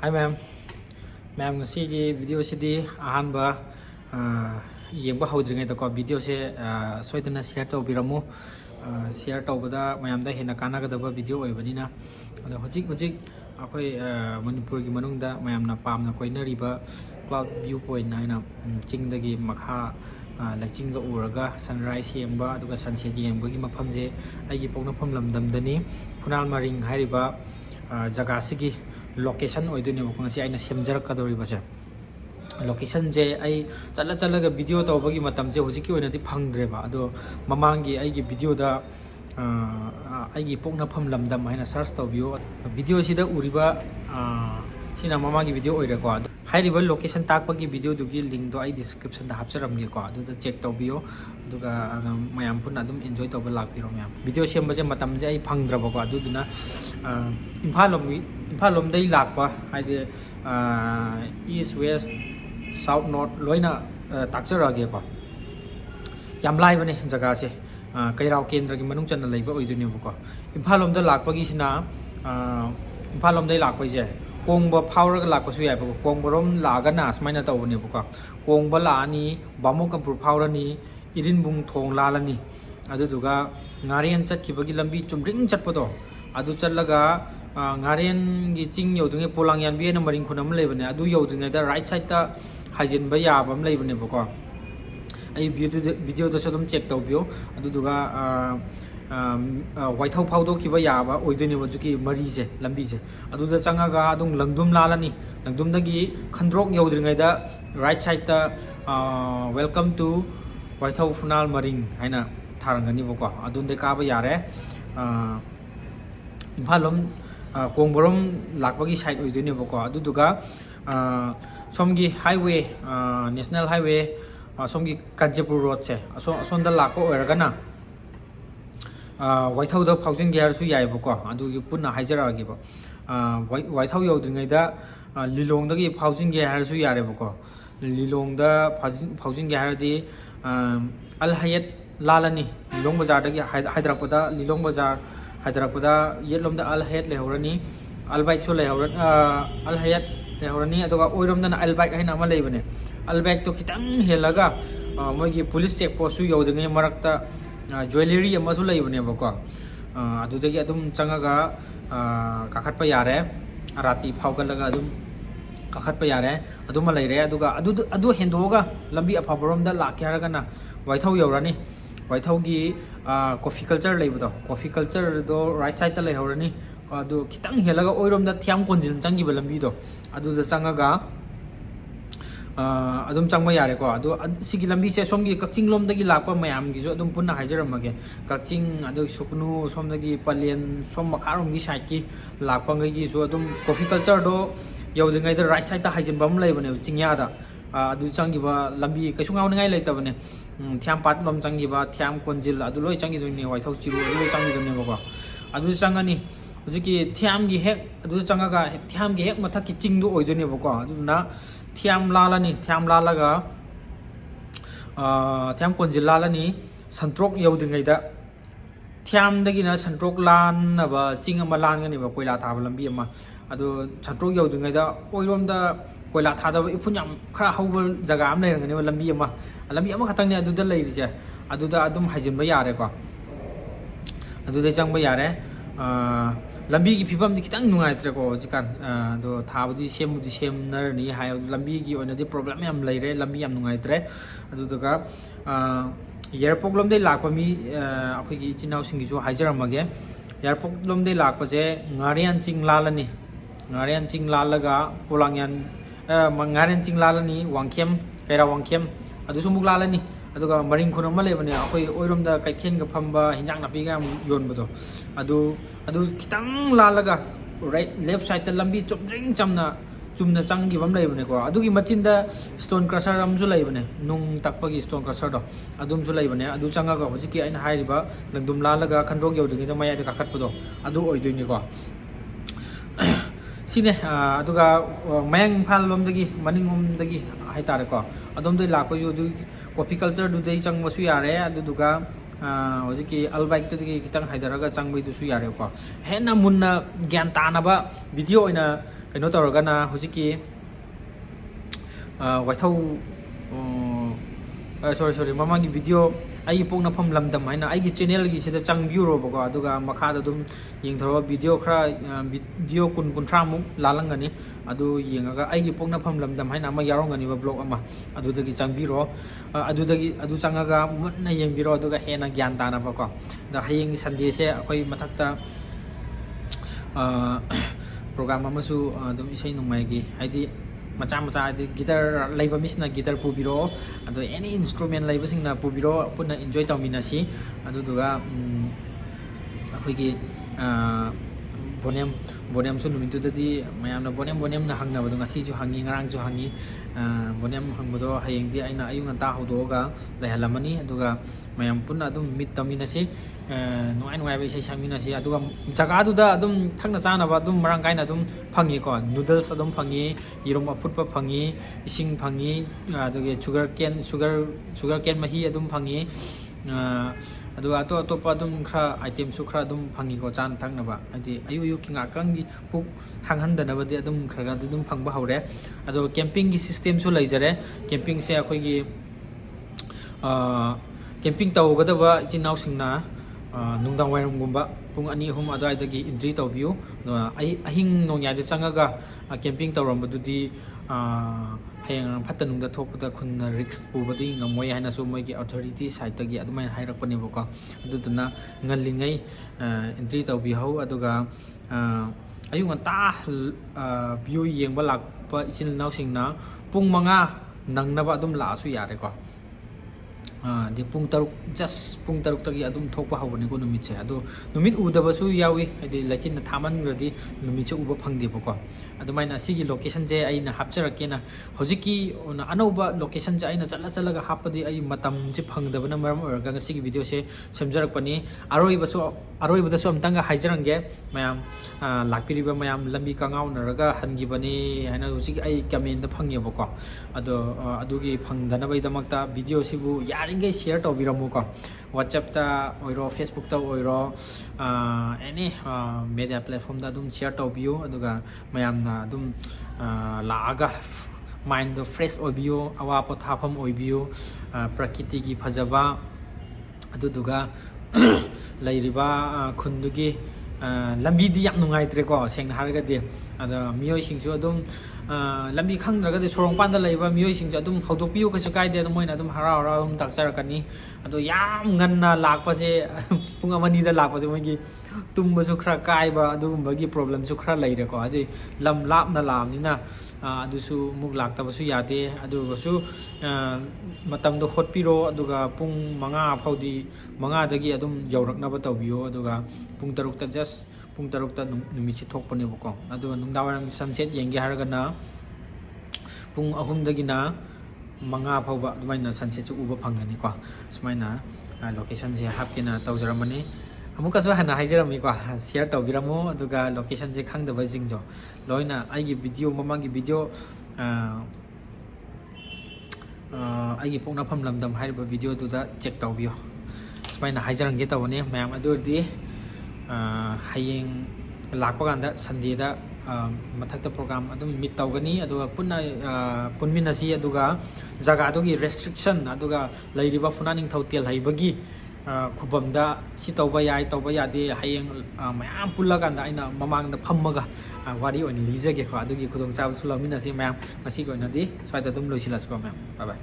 Hi ma'am. Ma'am ngasi video sidi ahanba yengba hawdringai to ko video se soidana share to biramu share to bada mayam da hena kana gadaba video oibanina ado hojik akoi manipur gi manungda mayam na pamna koinariba cloud viewpoint haina chingdagi makha laching ga uraga sunrise yengba aduga sunset yengba gi mafamje aigi poknafam lamdamdani Phunal Maring hairiba jaga sigi location oidune bukang si aina semjarak kadori base location je ai chala ga video to bagi matam je hujiki oina di phangdre ba ado mamangi ai gi video da ai gi pokna pham lamdam haina search to video sida uriba sina mamangi video oira ko hairiba location tak bagi video dugi link do ai description da hapcharam ge ko adu da check to bio aduga mayam pun adum enjoy to ba lak biro mayam video semba je matam je ai phangdra ba ko adu duna Imphal lom dai lakpa haide east west south north loina takchara ge ko yam lai bane jaga se kairao kendra gi manung chan leiba oidune ko Imphal lom da lakpa gi sina Imphal lom dai lakpa je kongba phawra ga lakpa su yai ba kongba rom laga na smaina to ne ko kongba la ni bamukampur phawra ni irinbung thong lalani adu duga ngarian chat ki bagi lambi chumring chat pa do adu challaga ngarian gi ching yodunge polangyan bi na maring khunam lebane adu yodunge da right side ta hajin ba ya bam lebane bako ai video da sadum check to bio adu duga white house phawdo ki ba ya ba oidune ba juki mari je lambi je adu da changa ga adung langdum lalani langdum dagi khandrok yodringai da right side ta welcome to white house Phunal Maring haina tharangani bako adun de ka ba yare Imphal lom kongborom lakbagi side oidune bako aduduga somgi highway national highway somgi Kanchipur road se asonda lakko oiragana waithau da phaujin gyar su yai bako adu punna haijara gi ba waithau yodringai da lilong da gi phaujin gyar su yare bako lilong da phaujin gyar di al hayat lalani lilong bazar da gi Hyderabad da lilong bazar Hyderabad yelom da al hayat lehorani al bike so lehoran al hayat lehorani adoga oirom da al bike haina ma leibane al bike to kitang helaga mogi police check post su yodingai marakta jewelry ama su leibane bako adudagi adum changaga kakhatpa yare rati phawgalaga adum kakhatpa yare aduma leire aduga adu hendoga lambi aphaborom da lakya ragana waithau yorani waithaugi coffee culture leibado coffee culture do right side ta lehorani adu kitang helaga oirom da thiam konjil changi balambi do adu da changaga adum changma yare ko adu sigi lambi se somgi kakching lom dagi lakpa mayam gi jo adum punna haijaramage kakching adu suknu som dagi palen som makharom gi side ki lakpa ngai gi jo adum coffee culture do yodingai da right side ta haijin bam leibane chingya da adu changi ba lambi kaisung ngai leitabane thiam pat lom changi ba thiam konjil adu loi changi doni waithau chiru loi changi doni bako adu changani hujiki thiam gi hek adu changaga thiam gi hek mathak ki chingdu oidone bako adu na thiam lalani thiam lalaga thiam konjil lalani santrok yodingai da thiam dagi na santrok lan na ba ching ama lan ngani ba koila thaba lambi ama adu santrok yodingai da oirom da koila thada ifun yam khara hawbal jaga am leirangani lambi ama khatang ne adu da leiri je adu da adum hajin ba yare ko adu da chang ba yare lambi gi phibam di kitang nungai tre ko jikan do thabudi semnar ni hai lambi gi ona di problem yam leire lambi yam nungai tre adu daga airport lom dei lakpa mi akhoi gi chinau singi jo haijaramage airport lom dei lakpa je ngarian ching lalani ngarian ching lalaga polangyan ngarian ching lalani wangkhem kaira wangkhem adu sumuk lalani aduga maring khunam ma lebane akhoi oirom da kaithen ga phamba hinjang napi ga yonbado adu kitang lalaga right left side ta lambi chomring chumna changi bam leibane ko adugi machin da stone crusher am su leibane nung takpagi stone crusher do adum su leibane adu changa ga hojiki aina hairiba langdum lalaga khandrok yodingi da maya da kakhatpado adu oidoini ko sine aduga mayang phal lom dagi maning lom dagi haitare ko adom dei lakpa yu du coffee culture du dei chang masu yare adu duga ꯍꯧꯖꯤꯛꯀꯤ ꯑꯜꯕꯥꯏꯛꯇꯨꯗꯒꯤ ꯈꯤꯇꯪ ꯍꯥꯏꯊꯔꯒ ꯆꯪꯕꯩꯗꯨꯁꯨ ꯌꯥꯔꯦꯕꯀꯣ ꯍꯦꯟꯅ ꯃꯨꯟꯅ ꯒ꯭ꯌꯥꯟ ꯇꯥꯅꯕ video ꯑꯣꯏꯅ ꯀꯩꯅꯣ ꯇꯧꯔꯒꯅ ꯍꯧꯖꯤꯛꯀꯤ ꯋꯥꯏꯊꯧ ꯁꯣꯔꯤ ꯃꯃꯥꯡꯒꯤ ꯚꯤꯗꯤꯑꯣ ꯑꯩꯒꯤ ꯄꯣꯛꯅꯐꯝ ꯂꯝꯗꯝ ꯍꯥꯏꯅ ꯑꯩꯒꯤ ꯆꯦꯅꯦꯜꯒꯤꯁꯤꯗ ꯆꯪꯕꯤꯔꯣꯕꯀꯣ ꯑꯗꯨꯒ ꯃꯈꯥꯗ ꯑꯗꯨꯝ ꯌꯦꯡꯊꯣꯔꯛꯑꯣ ꯚꯤꯗꯤꯑꯣ ꯈꯔ ꯚꯤꯗꯤꯑꯣ 20-30ꯃꯨꯛ ꯂꯥꯜꯂꯝꯒꯅꯤ ꯑꯗꯨ ꯌꯦꯡꯉꯒ ꯑꯩꯒꯤ ꯄꯣꯛꯅꯐꯝ ꯂꯝꯗꯝ ꯍꯥꯏꯅ ꯑꯃ ꯌꯥꯎꯔꯝꯒꯅꯤꯕ ꯕ꯭ꯂꯣꯛ ꯑꯃ ꯑꯗꯨꯗꯒꯤ ꯆꯪꯕꯤꯔꯣ ꯑꯗꯨ ꯆꯪꯉꯒ ꯃꯨꯟꯅ ꯌꯦꯡꯕꯤꯔꯣ ꯑꯗꯨꯒ ꯍꯦꯟꯅ ꯒ꯭ꯌꯥꯟ ꯇꯥꯅꯕꯀꯣ ꯑꯗ ꯍꯌꯦꯡ ꯁꯟꯗꯦꯁꯦ ꯑꯩꯈꯣই ꯃꯊꯛꯇ ꯄ꯭ꯔꯣꯒ꯭ꯔꯥꯝ ꯑꯃꯁꯨ ꯑꯗꯨꯝ ꯏꯁꯩ ꯅꯣꯡꯃꯥꯏꯒꯤ ꯍꯥꯏꯗꯤ ꯃꯆꯥ ꯍꯥꯏꯗꯤ ꯒꯤꯇꯔ ꯂꯩꯕ ꯃꯤꯁꯤꯅ ꯒꯤꯇꯔ ꯄꯨꯕꯤꯔꯛꯑꯣ ꯑꯗꯣ ꯑꯦꯅꯤ ꯏꯟꯁꯇ꯭ꯔꯨꯃꯦꯟ ꯂꯩꯕꯁꯤꯡꯅ ꯄꯨꯕꯤꯔꯛꯑꯣ ꯄꯨꯟꯅ ꯏꯟꯖꯣꯏ ꯇꯧꯃꯤꯟꯅꯁꯤ ꯑꯗꯨꯗꯨꯒ ꯑꯩꯈꯣꯏꯒꯤ ꯕꯣꯅꯦꯝꯁꯨ ꯅꯨꯃꯤꯠꯇꯨꯗꯗꯤ ꯃꯌꯥꯝꯅ ꯕꯣꯅꯦꯝꯅ ꯍꯪꯅꯕꯗꯣ ꯉꯁꯤꯁꯨ ꯍꯪꯉꯤ ꯉꯔꯥꯡꯁꯨ ꯍꯪꯉꯤ ꯕꯣꯅꯦꯝ ꯍꯪꯕꯗꯣ ꯍꯌꯦꯡꯗꯤ ꯑꯩꯅ ꯑꯌꯨꯛ ꯉꯟꯇꯥ ꯍꯧꯗꯣꯛꯑꯒ ꯂꯩꯍꯜꯂꯝꯃꯅꯤ ꯑꯗꯨꯒ ꯃꯌꯥꯝ ꯄꯨꯟꯅ ꯑꯗꯨꯝ ꯃꯤꯠ ꯇꯧꯃꯤꯟꯅꯁꯤ ꯅꯨꯡꯉꯥꯏꯕ ꯏꯁꯩ ꯁꯛꯃꯤꯟꯅꯁꯤ ꯑꯗꯨꯒ ꯖꯒꯥꯗꯨꯗ ꯑꯗꯨꯝ ꯊꯛꯅ ꯆꯥꯅꯕ ꯑꯗꯨم ꯃꯔꯥꯡ ꯀꯥꯏꯅ ꯑꯗꯨꯝ ꯐꯪꯉꯤꯀꯣ ꯅꯨꯗꯜꯁ ꯑꯗꯨꯝ ꯐꯪꯉꯤ ꯌꯦꯔꯨꯝ ꯑꯐꯨꯠꯄ ꯐꯪꯉꯤ ꯏꯁꯤꯡ ꯐꯪꯉꯤ ꯑꯗꯨꯒꯤ ꯁꯨꯒꯔ ꯀꯦꯟ ꯃꯍꯤ ꯑꯗꯨꯝ ꯐꯪꯉꯤ ꯑꯗꯨꯒ ꯑꯇꯣꯞꯄ ꯑꯗꯨꯝ खरा आइटेमसु खरा अदुम फंगिको चान थक्नबा हाइदि अयुकी ngaktanggi puk hanghandanabadi adum khara adum phangba hore ado camping gi system su leijare camping se akoigi camping tawgadaba ichinau singna nungdang wairam gumba pung ani hum adai entry tawbiu ahing nongyade changaga camping tawrambadudi hayang phatanungda thokpada khunna risk pubadi ngamoi haina su moigi authority side tagi adumai hairakpani boko aduduna ngallingai entry tawbi hau aduga ayung ta view yengba lakpa ichin naw singna pung manga nangnaba adum la su yare ko di pung taruk just pung taruk tagi adum thokpa hawani ko numit che ado numit udabasu yawi adi lachin na thaman gradi numit che uba phangde boko adumaina sigi location je aina hapcharakena hojiki ona anoba location je aina chala ga hapadi ai matam je phangdabana maram orga sigi video se samjarakpani aroi badasu amtanga haijarange mayam lakpiriba mayam lambi kangau naraga hangibani haina hojiki ai comment da phangye boko ado adugi phangdanabai damakta video sibu yaringai share tawbiramuko WhatsApp ta oiro Facebook ta oiro any media platform da adum share tawbiyo aduga mayamna adum laaga mind do fresh obiyo awa pothafam obiyo prakriti gi phajaba aduduga lairiba khundugi lambi di yam nungai ko sengna harga de ada miyoi singsu adum lambi khangdraga de sorong panda laiba miyoi singsu adum hawdokpiyo kasu kaide adum moina adum hara adum taksarakani ado yam nganna lakpa se pung amani da lakpa se mogi tumba su khra kaiba adugumba gi problem su khra laire ko aji lam lapna lamnina adusu muk laktaba su yade adugasu matam do hotpiro aduga pung manga phaudi manga dagi adum yauraknaba tawbiyo aduga pung taruk ta just pung taruk ta numichi thokpane boko aduga nungdawaram sunset yengi haragana pung ahum dagina manga phauba adumaina sunset chu uba phangani ko sumaina location je hapkina tawjaramani amukasu hana haijarami ko share tawbiramo aduga location je khangdaba jingjo loina aigi video mamangi video aigi pokna pham lamdam haiba video duda check tawbiyo sumaina haijarange tawone mayam adurdi hayeng lakpa ganda sunday da mathakta program adum meet tawgani aduga punna punminasi aduga jaga adugi restriction aduga lairiba funaning thautel haibagi khubamda si tawba yade hayeng mayam pullaganda aina mamangda phammaga wari on lijage ko adugi khudong chabu sulaminasi mayam masi ko nadi swaida dum loisilas ko mayam bye bye